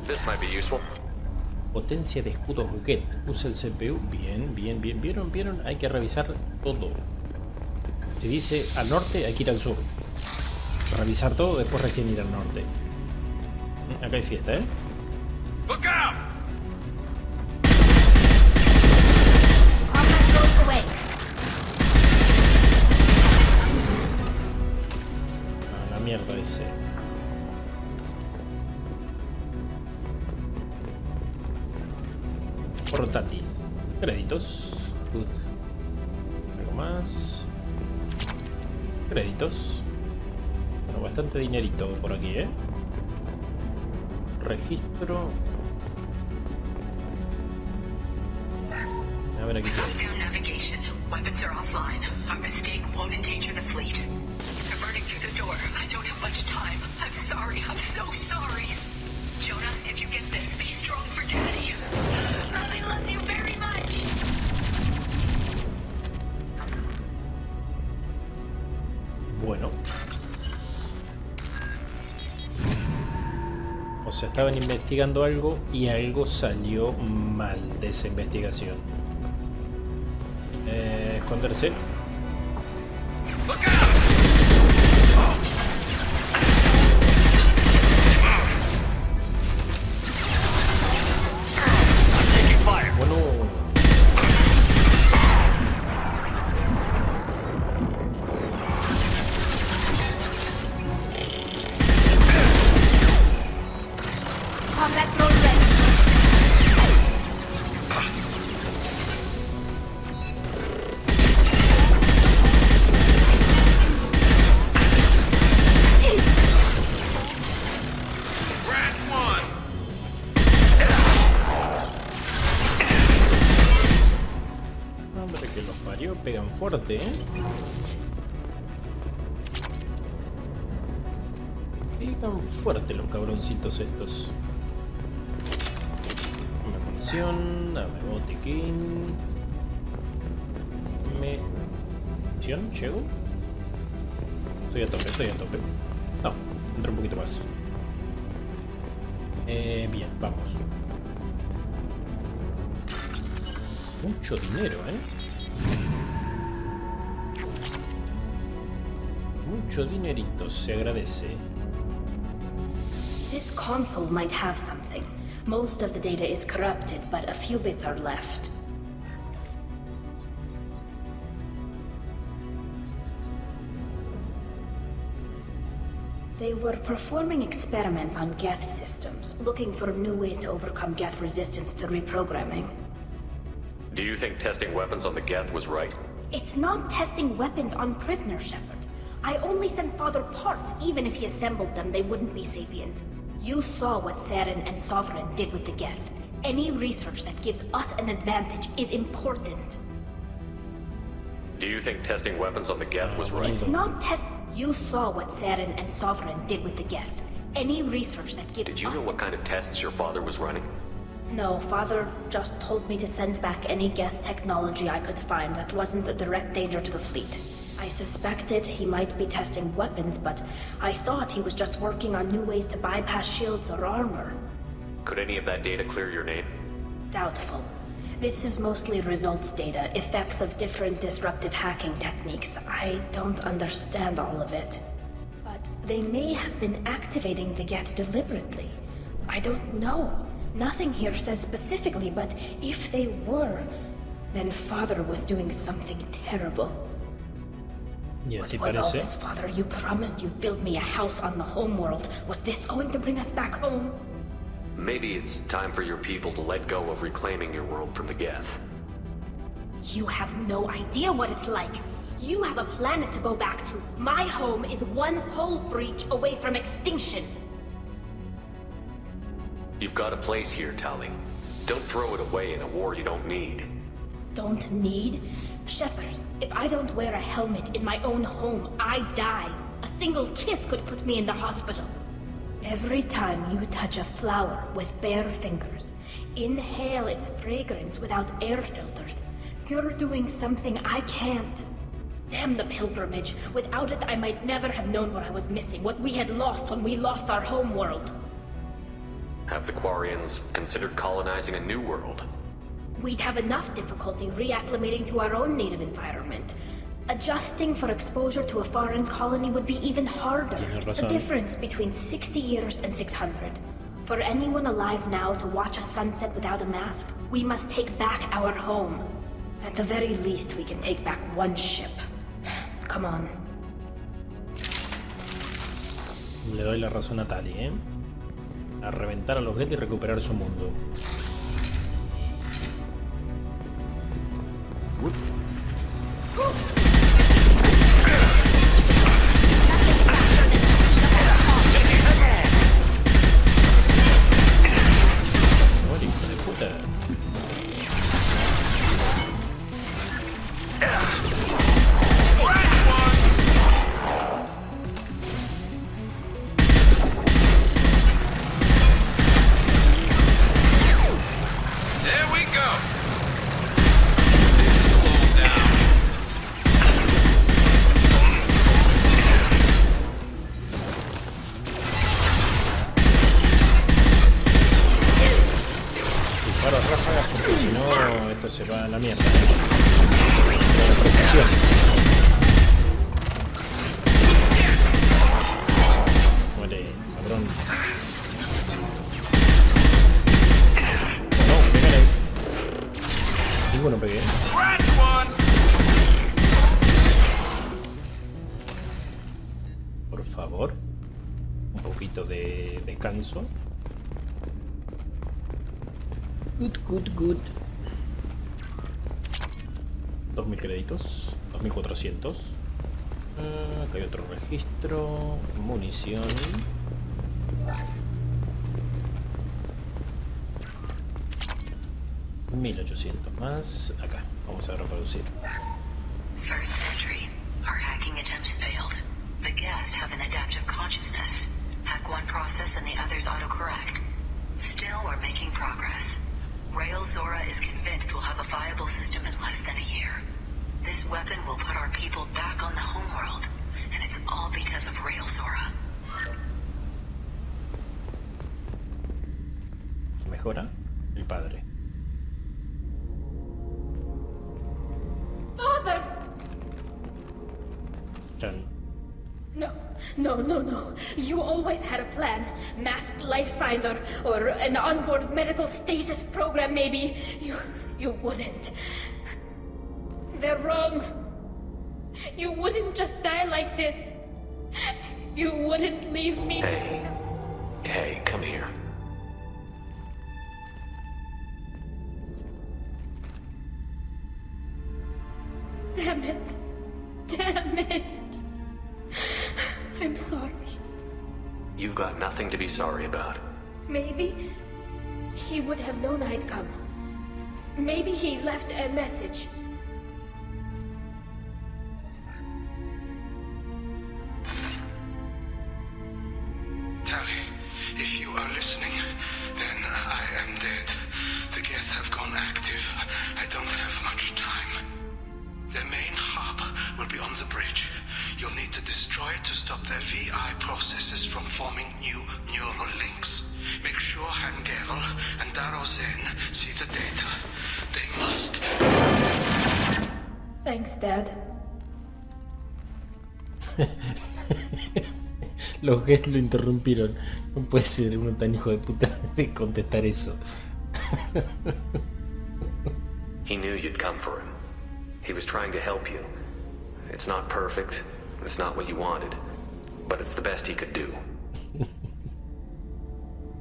This might be useful. Potencia de escudos get. Usa el CPU. Bien, bien, bien. ¿Vieron? Hay que revisar todo. Si dice al norte, hay que ir al sur. Revisar todo, después recién ir al norte. Acá hay fiesta, ¿eh? Look out! A la mierda ese. Portátil. Créditos. Good. Algo más. Créditos. Bueno, bastante dinerito por aquí, ¿eh? Registro. A ver aquí. Down navigation. Weapons are offline. Our mistake won't endanger the fleet. Converting through the door. I don't have much time. I'm sorry. I'm so sorry. Jonah, if you get this, be strong for Daddy. Mommy loves you very much. Bueno. O sea, estaban investigando algo y algo salió mal de esa investigación. Esconderse. Bueno. Combat drone ready. Hombre, que los parió, pegan fuerte, ¿eh? Pegan fuerte los cabroncitos estos. Dame munición, dame botiquín. ¿Misión? ¿Llego? Estoy a tope. No, entra un poquito más. Bien, vamos. Mucho dinero, ¿eh? Mucho dinerito, se agradece. This console might have something. Most of the data is corrupted, but a few bits are left. They were performing experiments on Geth systems, looking for new ways to overcome Geth resistance to reprogramming. Do you think testing weapons on the Geth was right? It's not testing weapons on prisoners, Shepard. I only sent Father parts. Even if he assembled them, they wouldn't be sapient. You saw what Saren and Sovereign did with the Geth. Any research that gives us an advantage is important. Do you think testing weapons on the Geth was right? It's not test. You saw what Saren and Sovereign did with the Geth. Any research that gives us... Did you know what kind of tests your father was running? No, Father just told me to send back any Geth technology I could find that wasn't a direct danger to the fleet. I suspected he might be testing weapons, but I thought he was just working on new ways to bypass shields or armor. Could any of that data clear your name? Doubtful. This is mostly results data, effects of different disruptive hacking techniques. I don't understand all of it. But they may have been activating the Geth deliberately. I don't know. Nothing here says specifically, but if they were, then Father was doing something terrible. What was all this, Father? You promised you'd build me a house on the homeworld. Was this going to bring us back home? Maybe it's time for your people to let go of reclaiming your world from the Geth. You have no idea what it's like. You have a planet to go back to. My home is one hull breach away from extinction. You've got a place here, Tali. Don't throw it away in a war you don't need. Don't need? Shepard, if I don't wear a helmet in my own home, I die. A single kiss could put me in the hospital. Every time you touch a flower with bare fingers, inhale its fragrance without air filters, you're doing something I can't. Damn the pilgrimage. Without it, I might never have known what I was missing, what we had lost when we lost our homeworld. Have the Quarians considered colonizing a new world? We'd have enough difficulty reacclimating to our own native environment. Adjusting for exposure to a foreign colony would be even harder. The difference between 60 years and 600. For anyone alive now to watch a sunset without a mask, we must take back our home. At the very least, we can take back one ship. Come on. Le doy la razón a Tali, ¿eh? A reventar a los Geth y recuperar su mundo. Se va a la mierda. La precisión. Muere, cabrón. No, pégale. Ninguno pegué. Por favor. Un poquito de descanso. Good. 2000 créditos, 2400. Acá hay otro registro, munición. $1800 más. Acá, vamos a reproducir. First entry. Our hacking attempts failed. The Geth have an adaptive consciousness. Hack one process and the others autocorrect. Still, we're making progress. Rail Zora is convinced we'll have a viable system in less than a year. This weapon will put our people back on the homeworld, and it's all because of Rail Zora. Mejora el padre. Father! Chan. No. You always had a plan. Masked life signs or an onboard medical stasis program, maybe. You wouldn't. They're wrong. You wouldn't just die like this. You wouldn't leave me. Hey, come here. Damn it. I'm sorry. You've got nothing to be sorry about. Maybe he would have known I'd come. Maybe he left a message. Tali, if you are listening, then I am dead. The Geth have gone active. I don't have much time. Their main hub will be on the bridge. You'll need to destroy it to stop their VI processes from forming new neural links. Make sure Hangerl and Daro Zen see the data. They Thanks, Dad. Los Guests lo interrumpieron. No puede ser uno tan hijo de puta de contestar eso. He knew you'd come for him. He was trying to help you. It's not perfect. It's not what you wanted. But it's the best he could do.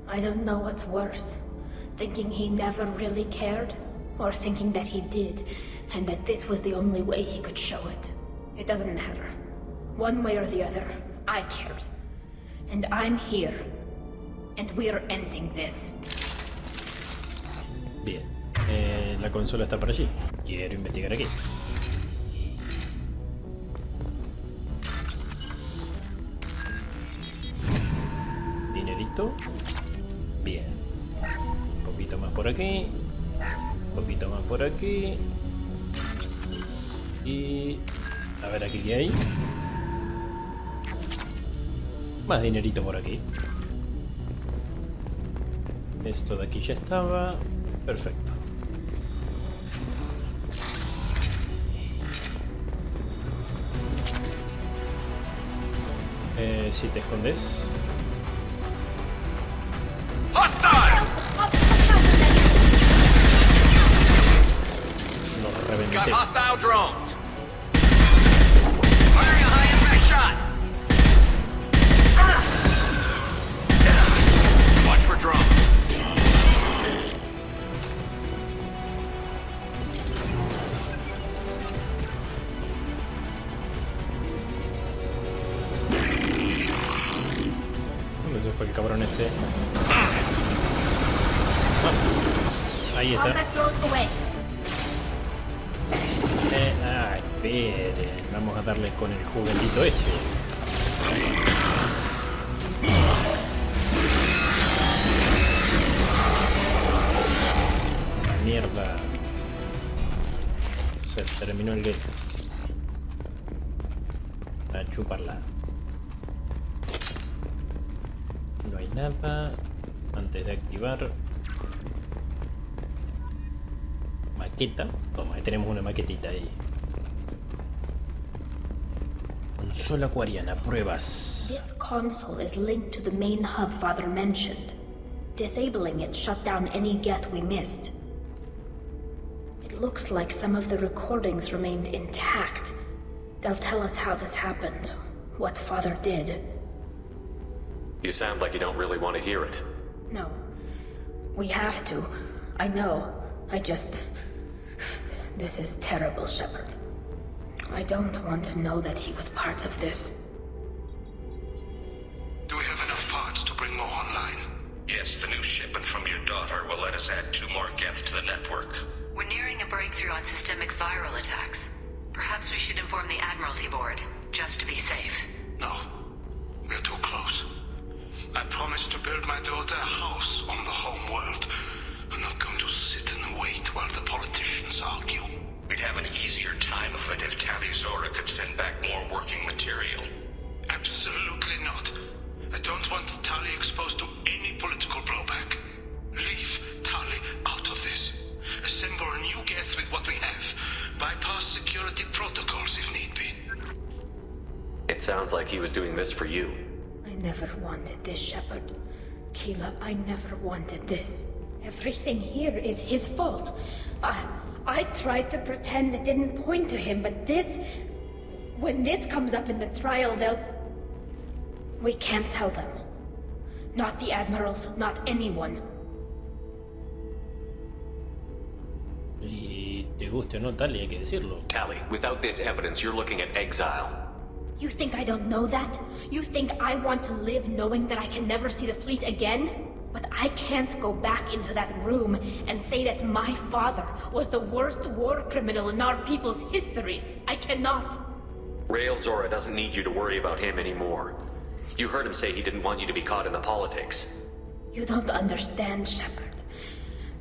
I don't know what's worse. Thinking he never really cared, or thinking that he did, and that this was the only way he could show it. It doesn't matter. One way or the other, I cared. And I'm here. And we're ending this. Bien. La consola está por allí. Quiero investigar aquí. Dinerito. Bien. Un poquito más por aquí. Un poquito más por aquí. Y... a ver aquí qué hay. Más dinerito por aquí. Esto de aquí ya estaba. Perfecto. Si te escondes. Lo reventé. Got hostile drones. Firing a high impact shot. Watch for drones. Eso fue el cabrón este. Ah, ahí está. Esperen. Vamos a darle con el juguetito este. La mierda. Se terminó el game. A chuparla. No hay nada. Antes de activar. Maqueta. Toma, ahí tenemos una maquetita ahí. Consola acuariana, pruebas. This console is linked to the main hub Father mentioned. Disabling it shut down any Geth we missed. It looks like some of the recordings remained intact. They'll tell us how this happened, what Father did. You sound like you don't really want to hear it. No. We have to. I know. This is terrible, Shepard. I don't want to know that he was part of this. Do we have enough parts to bring more online? Yes, the new shipment from your daughter will let us add 2 more Geth to the network. We're nearing a breakthrough on systemic viral attacks. Perhaps we should inform the Admiralty Board, just to be safe. No. We're too close. I promised to build my daughter a house on the home world. I'm not going to sit and wait while the politicians argue. We'd have an easier time of it if Tali Zora could send back more working material. Absolutely not. I don't want Tali exposed to any political blowback. Leave Tali out of this. Assemble a new Geth with what we have. Bypass security protocols if need be. It sounds like he was doing this for you. I never wanted this, Shepard. Keela, I never wanted this. Everything here is his fault. I tried to pretend it didn't point to him, but this... when this comes up in the trial, they'll... We can't tell them. Not the admirals, not anyone. Y te guste o no, Tali, hay que decirlo. Tali, without this evidence, you're looking at exile. You think I don't know that? You think I want to live knowing that I can never see the fleet again? But I can't go back into that room and say that my father was the worst war criminal in our people's history. I cannot. Rail Zora doesn't need you to worry about him anymore. You heard him say he didn't want you to be caught in the politics. You don't understand, Shepard.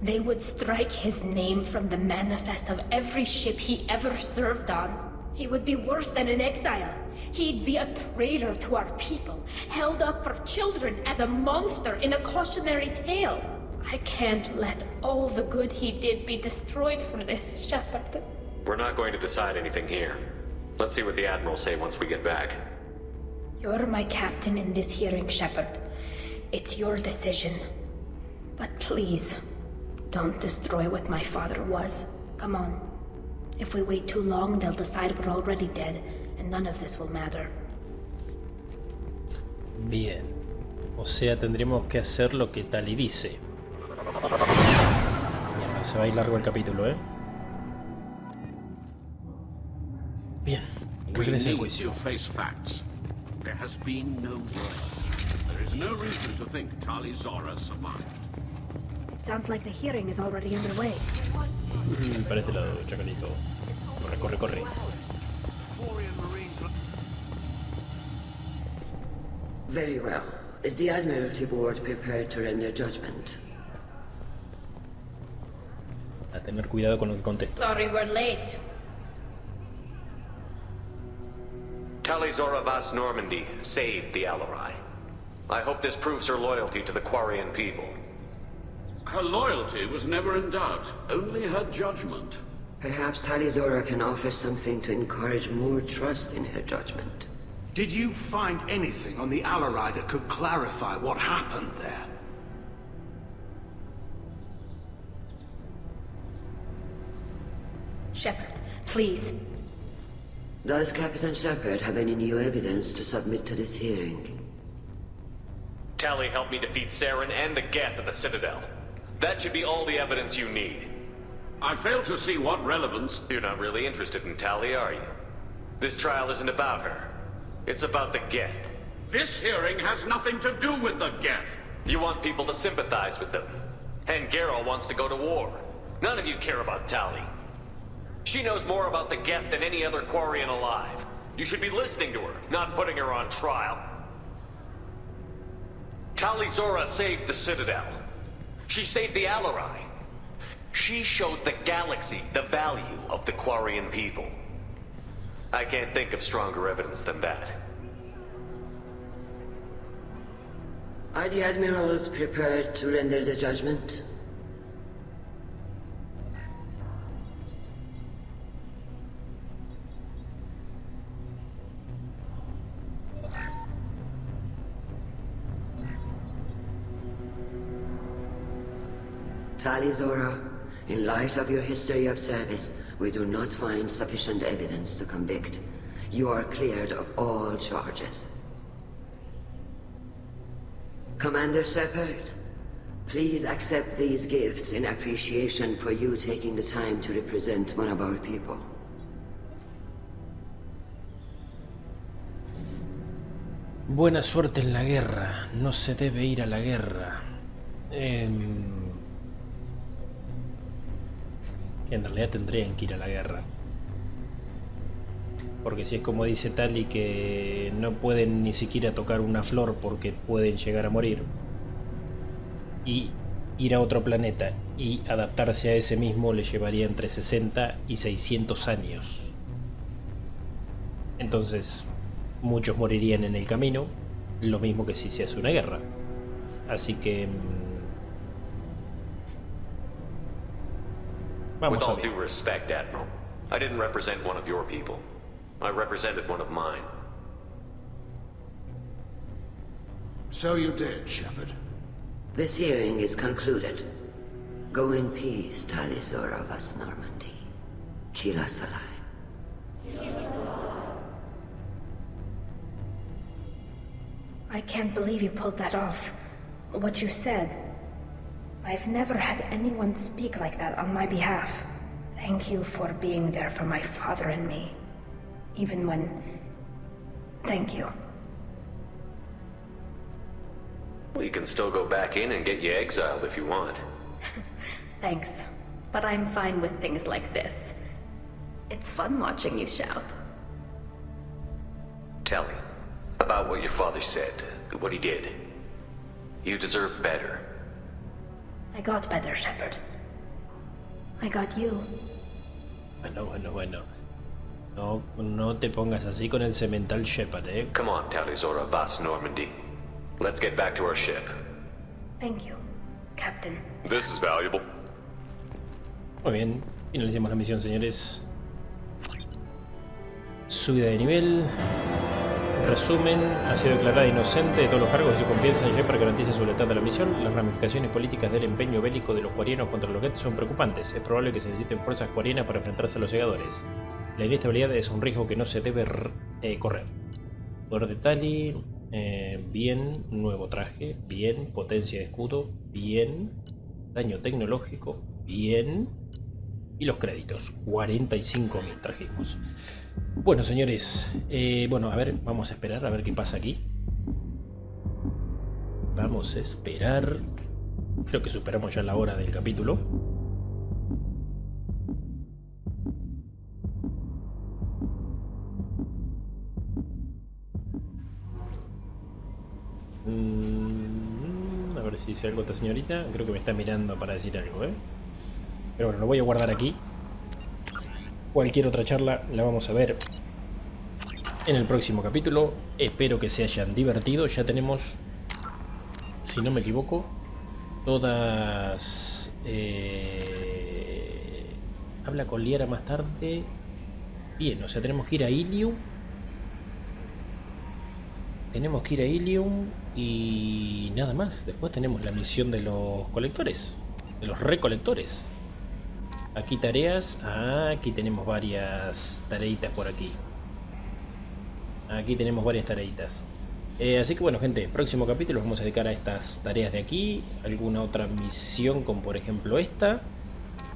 They would strike his name from the manifest of every ship he ever served on. He would be worse than an exile. He'd be a traitor to our people, held up for children as a monster in a cautionary tale. I can't let all the good he did be destroyed for this, Shepard. We're not going to decide anything here. Let's see what the Admiral say once we get back. You're my captain in this hearing, Shepard. It's your decision. But please, don't destroy what my father was. Come on. If we wait too long, they'll decide we're already dead, and none of this will matter. Bien. O sea, tendremos que hacer lo que Tali dice. Mierda, se va a ir largo el capítulo, ¿eh? Bien. Regrese al juicio. Face facts. There has been no murder. There is no reason to think Tali Zora survived. It sounds like the hearing is already underway. Para este lado, Chacalito. Corre, corre, corre. Very well. Is the Admiralty Board prepared to render judgment? A tener cuidado con lo que contesta. Sorry we're late. Tali Zora Vas Normandy saved the Alarai. I hope this proves her loyalty to the Quarian people. Her loyalty was never in doubt, only her judgment. Perhaps Tali Zora can offer something to encourage more trust in her judgment. Did you find anything on the Alarai that could clarify what happened there? Shepard, please. Does Captain Shepard have any new evidence to submit to this hearing? Tali helped me defeat Saren and the Geth at the Citadel. That should be all the evidence you need. I fail to see what relevance... You're not really interested in Tali, are you? This trial isn't about her. It's about the Geth. This hearing has nothing to do with the Geth. You want people to sympathize with them. And Garrow wants to go to war. None of you care about Tali. She knows more about the Geth than any other Quarian alive. You should be listening to her, not putting her on trial. Tali Zora saved the Citadel. She saved the Alarai. She showed the galaxy the value of the Quarian people. I can't think of stronger evidence than that. Are the Admirals prepared to render the judgment? Tali Zora, in light of your history of service, we do not find sufficient evidence to convict. You are cleared of all charges. Commander Shepard, please accept these gifts in appreciation for you taking the time to represent one of our people. Buena suerte en la guerra. No se debe ir a la guerra. En realidad tendrían que ir a la guerra. Porque si es como dice Tali, que no pueden ni siquiera tocar una flor porque pueden llegar a morir, y ir a otro planeta y adaptarse a ese mismo le llevaría entre 60 y 600 años. Entonces muchos morirían en el camino, lo mismo que si se hace una guerra. Así que With all due respect, Admiral, I didn't represent one of your people. I represented one of mine. So you did, Shepard. This hearing is concluded. Go in peace, Tali Zora Vas Normandy. Kila Salai. I can't believe you pulled that off. What you said. I've never had anyone speak like that on my behalf. Thank you for being there for my father and me. Even when... Thank you. We can still go back in and get you exiled if you want. Thanks. But I'm fine with things like this. It's fun watching you shout. Tell me about what your father said, what he did. You deserve better. I got better, Shepard. I got you. Bueno. No te pongas así con el cemental Shepard, ¿eh? Come on, Tali Zora Vas Normandy. Let's get back to our ship. Thank you, Captain. This is valuable. Muy bien, finalicemos la misión, señores. subida de nivel. Resumen, ha sido declarada inocente de todos los cargos y su confianza en Shepard garantiza su lealtad a la misión. Las ramificaciones políticas del empeño bélico de los cuarianos contra los Geth son preocupantes. Es probable que se necesiten fuerzas cuarianas para enfrentarse a los segadores. La inestabilidad es un riesgo que no se debe correr. Poder de Tali, bien. Nuevo traje, bien. Potencia de escudo, bien. Daño tecnológico, bien. Y los créditos, 45.000 trajimos. Bueno, señores, bueno, a ver, vamos a esperar a ver qué pasa aquí. Vamos a esperar. Creo que superamos ya la hora del capítulo. A ver si dice algo esta señorita. Creo que me está mirando para decir algo, ¿eh? Pero bueno, lo voy a guardar aquí. Cualquier otra charla la vamos a ver en el próximo capítulo. Espero que se hayan divertido. Ya tenemos, si no me equivoco, todas... habla con Liara más tarde. Bien, o sea, tenemos que ir a Ilium. Tenemos que ir a Ilium y nada más. Después tenemos la misión de los colectores, de los recolectores. Aquí tareas. Ah, aquí tenemos varias tareitas por aquí. Aquí tenemos varias tareitas. Así que bueno, gente, próximo capítulo vamos a dedicar a estas tareas de aquí. Alguna otra misión, como por ejemplo esta.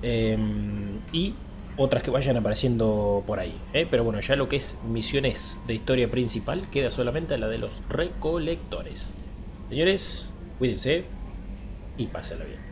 Y otras que vayan apareciendo por ahí. Pero bueno, ya lo que es misiones de historia principal queda solamente la de los recolectores. Señores, cuídense y pásenla bien.